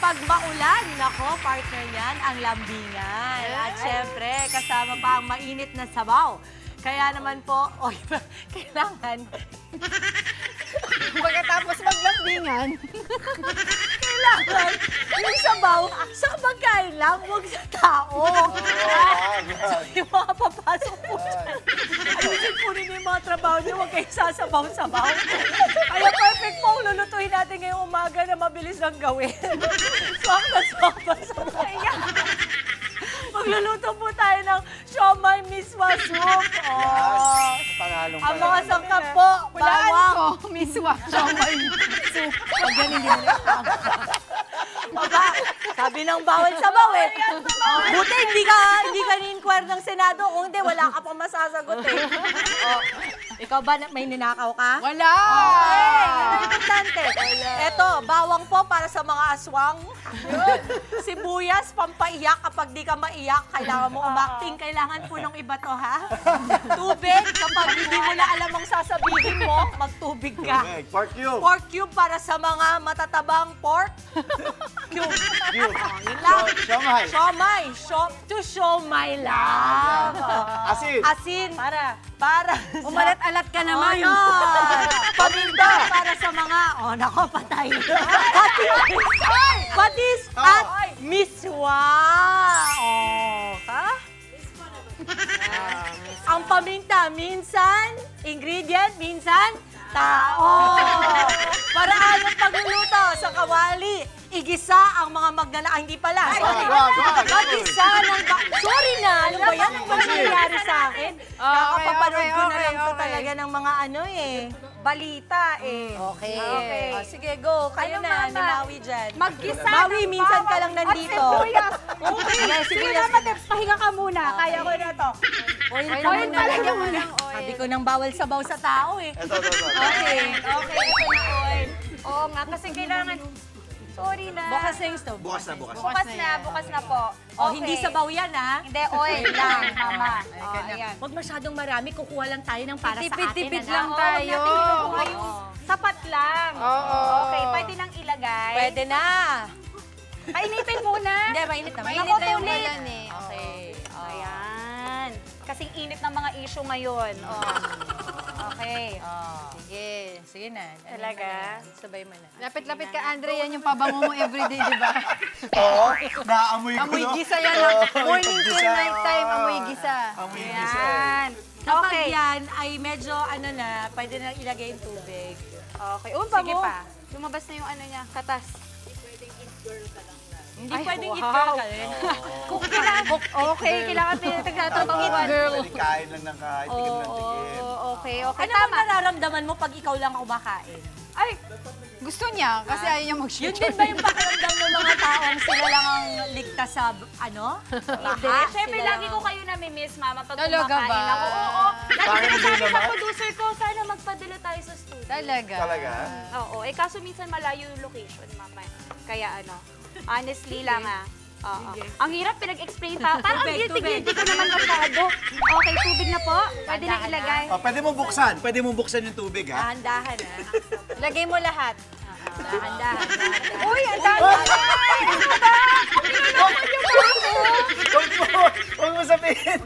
Kapag maulan, nako, partner niyan, ang lambingan. At syempre, kasama pa ang mainit na sabaw. Kaya naman po, kailangan... Pagkatapos maglambingan, kailangan yung sabaw sa pagkain lang, huwag sa tao. So, yung mga papasok po dyan, ayusin po ninyo yung mga trabaho niyo, huwag kayong sasabaw-sabaw. Kaya perfect po, lulutuin natin ngayong umaga na mabilis lang gawin. Swak na swak pa sa kaya. Magluluto po tayo ng siomay miswa soup. Ang mga sangkap po, hulaan bawang. ko, miswa, siomay soup. Pag yan, hindi na Aba, sabi ng bawal sabaw eh. Buti hindi ka ni-inquire ng Senado. Kung hindi, wala ka pang masasagot eh. Ikaw ba, may ninakaw ka? Wala! Okay, yun ang importante. Eto, bawang po para sa mga aswang. Sibuyas, pampaiyak. Kapag di ka maiyak, kailangan mo umakting. Kailangan po ng iba to, ha? Tubig, kapag hindi mo na alam ang sasabihin mo, magtubig ka. Pork cube. Pork cube para sa mga matatabang pork. Cube. Yun lang. Siomay. Siomay. To siomay lang. Asin. Asin. Para Umalat-alat ka naman. Paminta para sa mga, nako, patay. Patis at miswa. Ang paminta, minsan, ingredient, minsan, tao. Paraan ng pagluluto sa kawali, igisa ang mga hindi pala. Magisa ng sorry na, ano ba yan? Ang nangyayari sa akin? Kakapapanood ko na lang to talaga ng mga balita Okay. Sige, go. Kayo na, ni Maui dyan. Maggisa Maui, ng minsan ka bawang lang nandito. at sibuyas. Okay, sige na. Pahinga ka muna. Kaya ko na to. Oil ka Oil muna. palagyan mo ng oil. Sabi ko nang bawal sabaw sa tao eh. Ito. Okay. Okay, ito na oil. Oo nga, kasi kailangan... Sorry na. Bukas na yung stove. Bukas na. Bukas na po. Hindi sabaw yan ha. Hindi, oil lang, mama. Ayan. Huwag masyadong marami, kukuha lang tayo ng para sa atin. Tipid-tipid anak. lang tayo. Sapat lang. Oo. Okay, pwede nang ilagay. Pwede na. Painitin muna. Hindi, mainit na. Mainit na yung ulan eh. Okay. Ayan. Kasing init ng mga issue ngayon. Okay. Sige na. Talaga? Sabay mo na. Lapit-lapit ka, Andre. Yan yung pabango mo everyday, di ba? Oo, naamoy ko. Amoy no? gisa yan. Morning till night time, amoy gisa. Amoy gisa. Ayan. Kapag Okay. yan ay medyo pwede na ilagay yung tubig. Okay. Sige pa. Lumabas na yung niya, katas. Hindi pwedeng eat girl ka rin. Okay, kailangan pinatagtatrabahuan. Pwede kain lang ng kain, tikim ng tikim. Okay, Ano bang nararamdaman mo pag ikaw lang kumakain? Ay, gusto niya kasi ayaw niya Yun mag-shoot. din ba yung pakiramdam ng mga taong sila lang ang ligtas sa Hindi. Siyempre, lagi ko kayo nami-miss, mama, pag Talaga kumakain ba? ako. Oo. Lagi Bakit ko hindi sabi sa naman? producer ko, sana magpadala tayo sa studio. Talaga. Talaga? Oo. Kaso minsan malayo yung location, mama. Kaya honestly lang Oo. Ang hirap pinag-explain pa. Parang ang guilty-guilty ko naman masyado. Okay, tubig na po. Pwede na ilagay. Pwede mo buksan. Pwede mo buksan yung tubig, ha? Dahan-dahan ha. Lagay mo lahat. Dahan-dahan. Uy, ang dami! Huwag mo sabihin.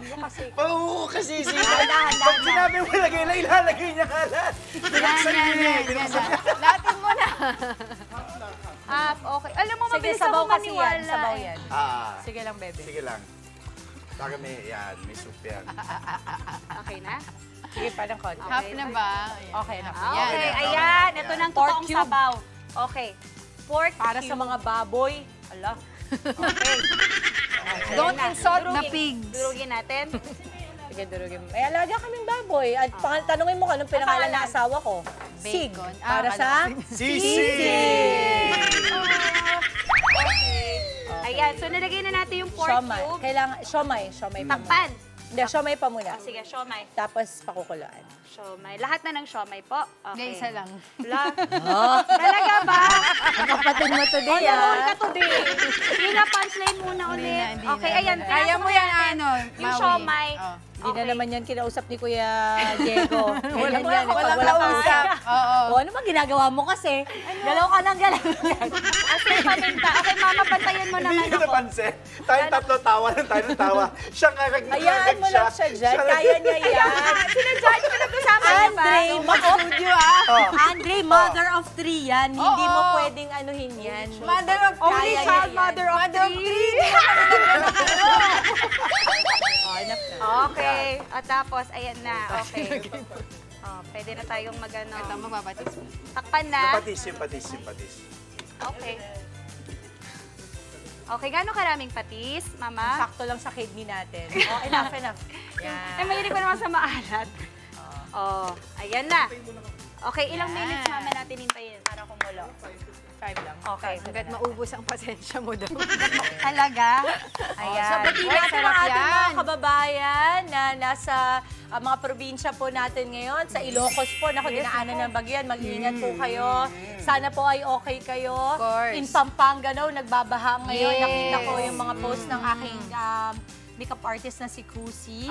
Huwag kasi Dahan-dahan. Pag sinabi mo lagay lang, ilalagay niya ka lahat. Binuksan niya eh. Binuksan niya. Lahatin mo na. Okay. Alam mo, Sige, mabilis sabaw ako kasi yan. maniwala. Sabaw yan. Sige lang, bebe. Sige lang. Baka may soup yan. Okay na? Sige pa ng konti. Half na ba? Okay na. Okay, Yan. ayan. Ito na ang Pork totoong cube. sabaw. Okay. Pork Para cube. sa mga baboy. Ala. Okay. Don't insult the pig. Durugin natin. Sige, durugin mo. Ay, alaga kaming baboy. At tanungin mo kung anong pinangalan ng asawa ko. Sig. Bacon. Para sa... Sisi! Ayan. So, nilagay na natin yung pork Siomay. cube. Kailangan, siomay pa muna. Takpan. Hindi, siomay pa muna. Sige, siomay. Tapos pakukuluan. Siomay. Lahat na ng siomay po. Hindi, Okay. isa lang. Wala. Talaga ba? Ang kapatid mo today, All ka today. Hila, punchline muna ulit. Hindi Okay, na. ayan. Kaya mo yan, ano, Yung Maui. siomay. Oh. Hindi na naman yan kinausap ni Kuya Diego. Walang yan. Walang Wala kausap. Oo. O, ano ba ginagawa mo kasi? Galaw ka ng galaw. Asin paminta. Okay, mama, bantayan mo naman Hindi ko ako. napansin. Tayong tatlo tawa ng tayo ng tawa. Siya kagag Hayaan mo lang siya dyan. Kaya niya yan. Sinadyan ko nag-usama niya ba? Andre, Andre, mother of three yan. Hindi mo pwedeng anuhin yan. Mother of Only Kaya child, niya yan. mother of three. Oh, enough na. Okay. At tapos, ayan na. Okay. Oh, pwede na tayong mag-ano. Ito, magbabatis mo. Takpan na. Simpatis. Okay. Okay, gano'ng karaming patis, mama? Sakto lang sa kidney natin. Oh, enough. Yan. Ay, mahilig pa naman sa maalat. Oh, ayan na. Okay, ilang minutes, mama, natin hintayin para kumulo? 5 lang. Okay. Hanggat maubos ang pasensya mo daw. Talaga? Ayan. So, batiin Ay, natin ang sarap ating mga yan. kababayan na nasa mga probinsya po natin ngayon. Sa Ilocos po, naku, dinaanan ng bagyan. Mag-iingat po kayo. Sana po ay okay kayo. Of course. In Pampanga daw, nagbabaha ngayon. Yes. Nakita ko yung mga post ng aking makeup artist na si Kusi.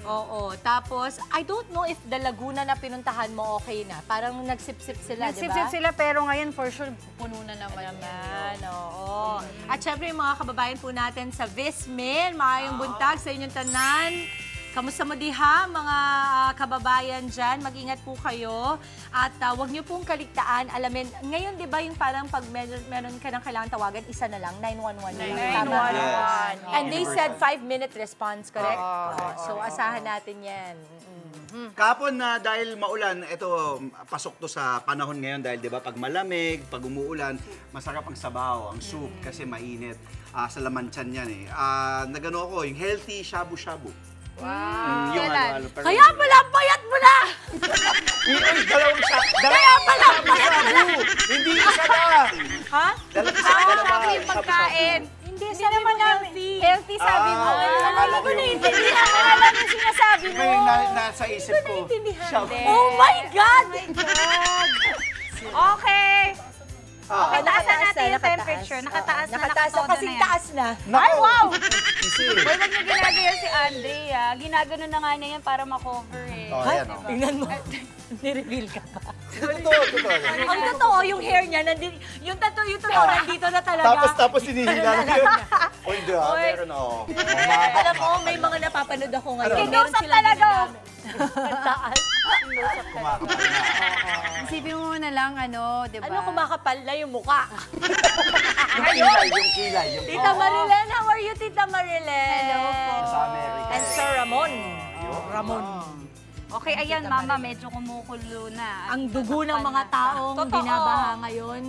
Oo. Tapos, I don't know if the Laguna na pinuntahan mo okay na. Parang nagsip-sip sila, di ba? Nagsip-sip sila, pero ngayon for sure puno na naman yan. Naman, oo. At syempre yung mga kababayan po natin sa Vismin, maayong buntag sa inyong tanan. Kamusta mo diha, mga kababayan dyan? Mag-ingat po kayo. At huwag niyo pong kaligtaan. Alamin, ngayon di ba yung parang pag meron ka ng kailangan tawagan, isa na lang, 911 na lang. Tama. 911. Yes. And they said 5-minute response, correct? So asahan natin yan. Kapon na dahil maulan, ito, pasok to sa panahon ngayon dahil 'di ba pag malamig, pag umuulan, masarap ang sabaw, ang soup kasi mainit. Sa laman tiyan yan eh. Nagano ako, yung healthy shabu-shabu. Wow. Yung Kailan? ano, pero Kaya pala, ang payat mo na! Uy, dalawang shabu! Hindi isa lang! Ha? Sabi yung pagkain. Hindi naman healthy. Healthy, sabi mo. akala ko yung Naiintindihan ko naman yung sinasabi mo. may nasa isip ko. Shabu. Oh my God! Okay. Okay, taasan natin yung nakataas. temperature. Nakataas na, Nakataas na, nakatodo kasing na yan. taas na. Ay, wow! Kasi, Uy, wag niyo ginagawa si Andre, ah. Ginagano na nga niya yan para makover eh. oh, ayan, oh. Tingnan mo. Nireveal ka pa. Totoo. Ang totoo, yung hair niya, yung totoo, nandito na talaga. Tapos hinihila lang yun. O hindi meron ako. Alam mo, may mga napapanood ako ngayon. Ano? Meron Kinusap silang talaga. ginagamit. Ang taas. Kumakapal na. Isipin mo na lang, ano, di ba? Ano kumakapal na yung muka? Yung kilay. Tita Marilen, how are you, Tita Marilen? Hello po. Sa Amerika. And Sir Ramon. Ramon. Okay, ayan, mama, medyo kumukulo na. Ang dugo ng mga taong Totoo. binabaha ngayon.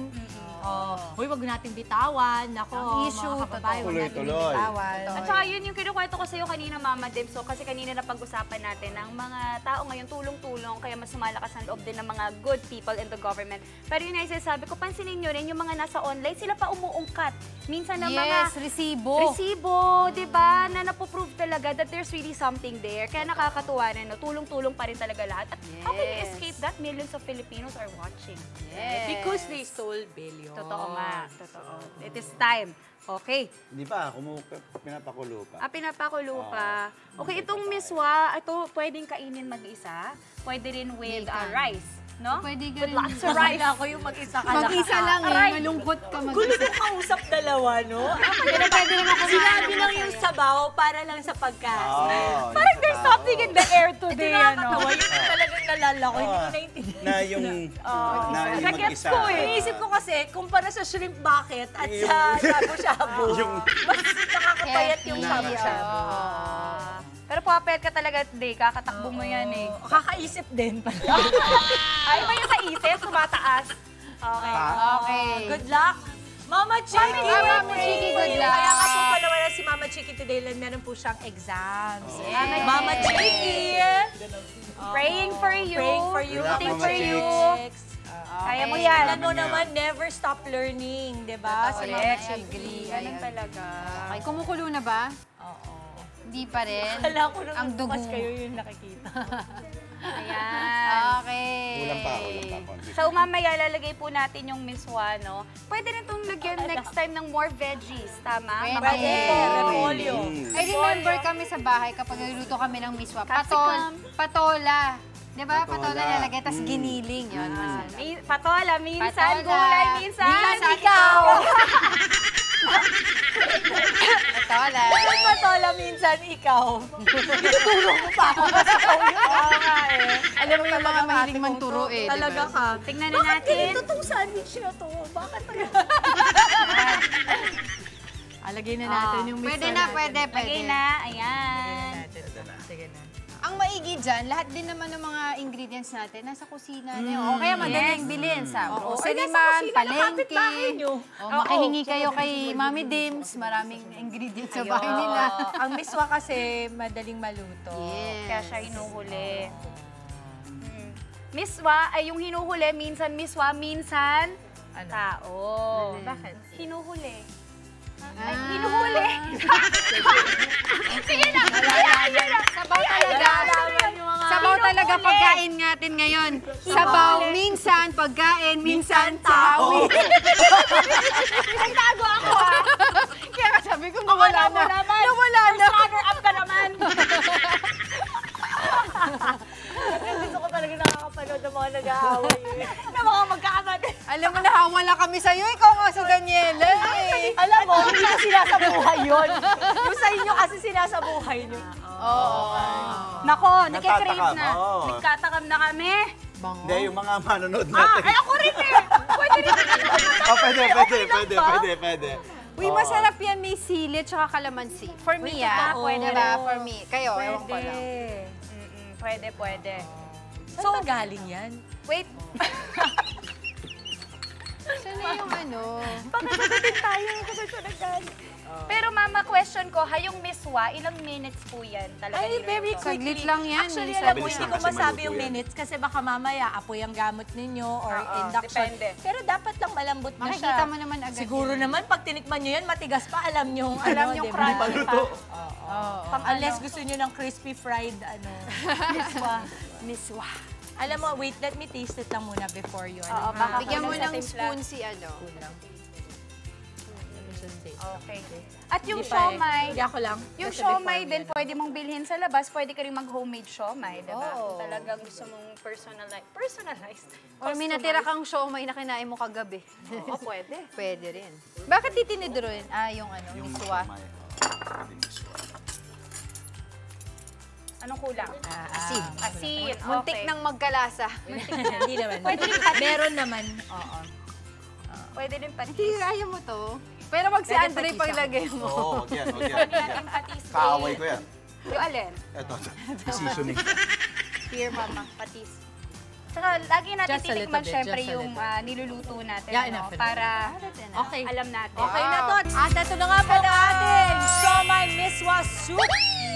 Uy, wag nating bitawan. Ako, Ang issue, mga kababayan, wag nating tuloy-tuloy. bitawan. At saka yun yung kinukwento ko sa'yo kanina, Mama Deb. So, kasi kanina napag-usapan natin ang mga tao ngayon tulong-tulong, kaya mas lumalakas ang loob din ng mga good people in the government. Pero yun ay sinasabi ko, pansinin nyo rin, yung mga nasa online, sila pa umuungkat. Minsan ng mga Yes, resibo. resibo, di ba, na napoprove talaga that there's really something there. Kaya nakakatuwa rin, no? Tulong-tulong pa rin talaga lahat. At how can you Yes. escape that? Millions of Filipinos are watching. Yes. Because they stole billions. Totoo nga, totoo. It is time. Okay. Hindi pa, pinapakulo pa. Pinapakulo pa. Okay, itong miswa, ito pwedeng kainin mag-isa. Pwede rin with rice, no? Pwede ka With rin. lots of rice. Ako yung mag-isa ka Mag-isa lang eh. Aray. Malungkot ka Gulo mag-isa. mo kausap dalawa, no? Pero pwede rin ako Sinabi lang yung sabaw para lang sa pagkain. Parang there's something in the air today, Nakakatawa ano? yun talagang nalala ko, hindi ko naiintindihan. Na yung Nagets mag-isa. ko eh. Iniisip ko kasi, kumpara sa shrimp bucket at sa shabu-shabu, mas nakakapayat yung shabu-shabu. Pero papayat ka talaga today, kakatakbo mo yan eh. Kakaisip din pala. Ay, ba yung sa isip, tumataas? Okay. Okay. Good luck! Mama Chiki! Mama Chiki, good luck. Kaya nga po pala wala si Mama Chiki today, meron po siyang exams. Yes. Mama Chiki! Praying for you. Praying for you. Good luck, Rooting Mama for Chicks. you. Kaya mo yan. Alam mo naman, never stop learning, di ba? Si Mama Correct. Chiki. Agree. Ganun talaga. Okay, kumukulo na ba? Oo. Hindi pa rin. Kala ko nung Ang dugo. nagbukas kayo yung nakikita. Ayan. Okay. Kulang pa. Konti. So, mamaya lalagay po natin yung miswa, no? Pwede rin itong lagyan next time ng more veggies, tama? Pwede. Repolyo. I remember kami sa bahay kapag nagluto kami ng miswa. Capsicum. Patola. Di ba? Patola Patola. nalagay, tapos giniling. Yun, masarap. Patola, minsan Patola. gulay, minsan ikaw. Patola. Patola, minsan ikaw. Tinuturo mo pa ako. Oo nga eh. Alam mo yung mga mahilig manturo eh. Talaga diba? ka. Tingnan na Bakit natin. ganito tong sandwich na to? Bakit Alagay na natin yung miswa. Pwede na, pwede. Lagay na, ayan. Sige na. Ang maigi dyan, lahat din naman ng mga ingredients natin nasa kusina niyo. O kaya madaling bilhin sa grocery man, palengke. O makihingi kayo kay Mami Dims. Maraming ingredients sa bahay nila. Ang miswa kasi madaling maluto. Kaya siya hinuhuli. Miswa, ay yung hinuhuli, minsan miswa, minsan Ano? tao. Bakit? Hinuhuli. Ay, hinuhuli. Sige na. Sabaw talaga. Sabaw talaga pagkain natin ngayon. Sabaw, minsan pagkain, minsan tao. Nagtago ako. Kaya sabi ko nawala na. Nawala na. Runner-up ka naman. Gusto ko talaga nakakapanood ng mga nag-aaway. Na mga magkakamatid. Alam mo, nawala kami sa'yo. Ikaw nga si Daniela eh. Alam mo, hindi ko sinasabuhay yun. Yung sa inyo kasi sinasabuhay nyo. Oo. Nako, nakikrave Natatakam, na. oo. Nagkatakam na kami. Hindi, yung mga manonood natin. Ay, ako rin eh. Pwede rin Oh, pwede. Uy, masarap yan. May sili tsaka kalamansi. For me, ah. pwede Diba? rin. For me. Kayo, ewan ko lang. Pwede. Saan ba galing yan? Wait. Saan na yung ano? Pakasagutin tayo kasi siya naggaling. Pero mama, question ko, yung miswa, ilang minutes po yan talaga? Ay, very quickly. Saglit lang yan. Actually, minsan. alam mo, Bilis hindi lang ko kasi masabi maluto yung yan. minutes kasi baka mamaya apoy ang gamot ninyo or induction. depende. Pero dapat lang malambot na siya. Makikita mo naman agad. Siguro naman, pag tinikman nyo yan, matigas pa, alam nyo. Alam nyo diba? crunchy pa. Maluto. Unless gusto nyo ng crispy fried, miswa. Miswa. Alam mo, wait, let me taste it lang muna before you. Oo, baka Bigyan mo kulang sa ng timpla. spoon si ano. Okay. At yung Hindi pa eh. siomay, Hindi ako lang. yung Kasi siomay before din yan. pwede mong bilhin sa labas, pwede ka rin mag-homemade siomay, di ba? Oo. Kung talagang gusto mong personalized. Or may natira kang siomay na kinain mo kagabi. Oo, pwede. Pwede rin. Bakit titinidroin? Yung ano, miswa. Anong kulang? Asin. Asin. Muntik okay. nang magkalasa. Hindi naman. Pwede rin patis. Meron naman. Oo. Pwede rin patis. Hindi, ayaw mo to. Pero wag si Pwede Andre patis paglagay mo. Oo, wag yan. Pwede natin patis. Kaaway ko yan. Yung alin? Ito, seasoning. Here, mama. Patis. Saka, lagi natin Just a little titikman bit, syempre just a yung niluluto natin, Yeah, ano, enough. para Okay. alam natin. Okay na to. At ito na nga po ang ating siomay miswa soup.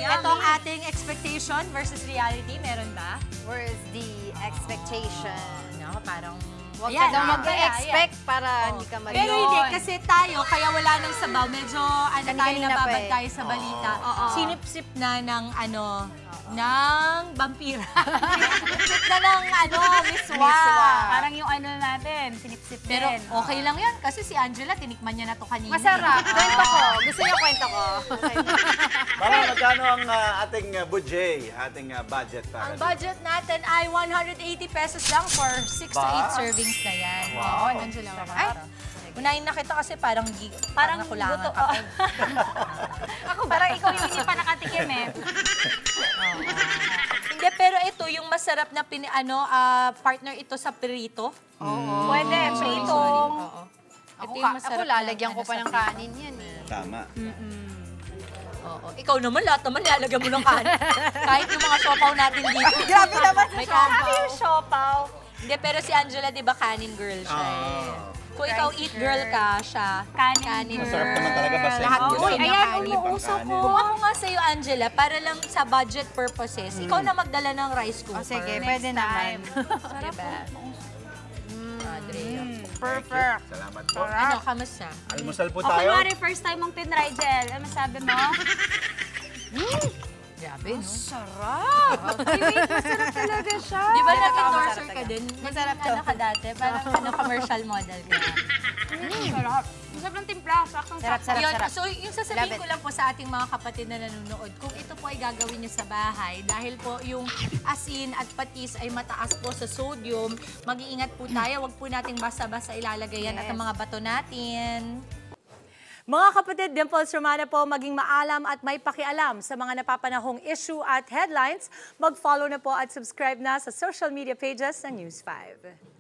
Ito ang ating expectation versus reality. Meron ba? Where is the expectation? No, parang... Huwag Ayan, ka daw ayan, mag-expect para hindi ka Pero hindi, kasi tayo, kaya wala nang sabaw. Medyo tayo Kanina pa nababad eh. tayo sa balita. Sinip-sip na ng vampira. Sinip na ng miswa. Parang yung ano natin, sinipsip Pero din. okay lang yan kasi si Angela, tinikman niya na to kanina. Masarap. Kwento ko. Gusto niyo kwento ko? Parang magkano ang ating budget para Ang budget natin ay 180 pesos lang for 6 to 8 servings na yan. Wow. Angela. Ay, unahin na kita kasi parang nakulangan buto. ka. Ako, parang ikaw yung hindi pa nakatikim eh. Hindi, pero ito yung masarap na partner ito sa perito. Pwede, pritong. Ito Ako lalagyan ko pa ng kanin yan eh. Tama. Oo. Ikaw naman, lahat naman lalagyan mo ng kanin. Kahit yung mga siopaw natin dito. Grabe naman May Sabi siopaw. yung siopaw. Hindi, pero si Angela, di ba, kanin girl siya eh. Kung ikaw eat girl ka, siya Kanin girl. Masarap naman talaga basta Lahat yung gusto gulay. niya Ayan, kanin. umuusok ko. Kung ako nga sa'yo, Angela, para lang sa budget purposes, ikaw na magdala ng rice cooker. O sige, pwede naman. Diba? Andrea. Perfect. Salamat po. Ano, kamusta? Almusal po Okay, tayo. Mari, first time mong tinry gel. Ano sabi mo? Grabe, no? Sarap! Ay, wait, masarap talaga siya. Di ba nag-endorser ka din? Masarap Ano ka dati? Parang commercial model ka. Sarap. Masarap ng timpla. Saktong Sarap, sarap, Yun, sarap. so, yung sasabihin ko lang po sa ating mga kapatid na nanonood, kung ito po ay gagawin nyo sa bahay, dahil po yung asin at patis ay mataas po sa sodium, mag-iingat po tayo, wag po nating basta-basta ilalagay yan at ang mga bato natin. Mga kapatid, Dimples Romana po, maging maalam at may pakialam sa mga napapanahong issue at headlines. Mag-follow na po at subscribe na sa social media pages ng News 5.